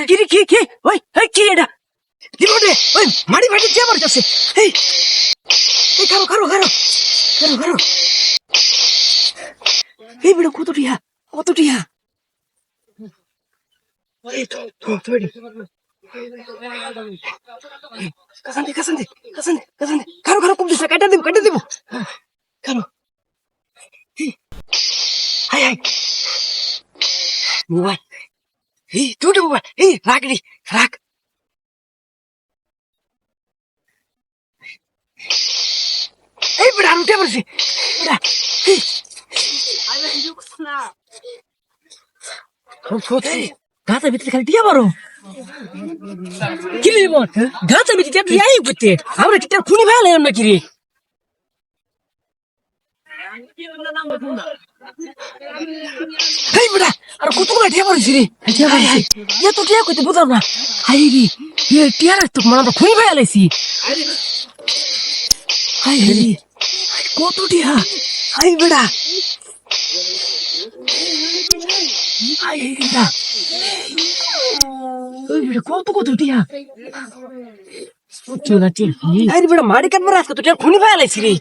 কি ওই এই কি এটা দিবটে ওই মাটি ফাটি যে আমার কাছে এই এই কারো এই বড় কত টিয়া এই তো কাসান্দি কারো কম দিছে কাটা দিব কারো হাই মোবাইল এই দুটো মোবাইল এই রাখ এই বড় আমি উঠে পড়ছি গাছের ভিতরে খালি টিয়া মারো কি রে বোন গাছের ভিতরে টিয়া আই করতে আমরা টিয়া খুনি ভালো আমরা কি রে এই বড়া আর কত বড় টিয়া মারছি রে এত টিয়া কইতে বুঝলাম না হাই রে টিয়া তো আমরা খুনি ভালো আইছি হাই রে কত টিয়া হাই বড়া হাই রে কত টিয়া আরে বড় মারি কাটবার আজকে তো টিয়া খুনি ভালো আইছি রে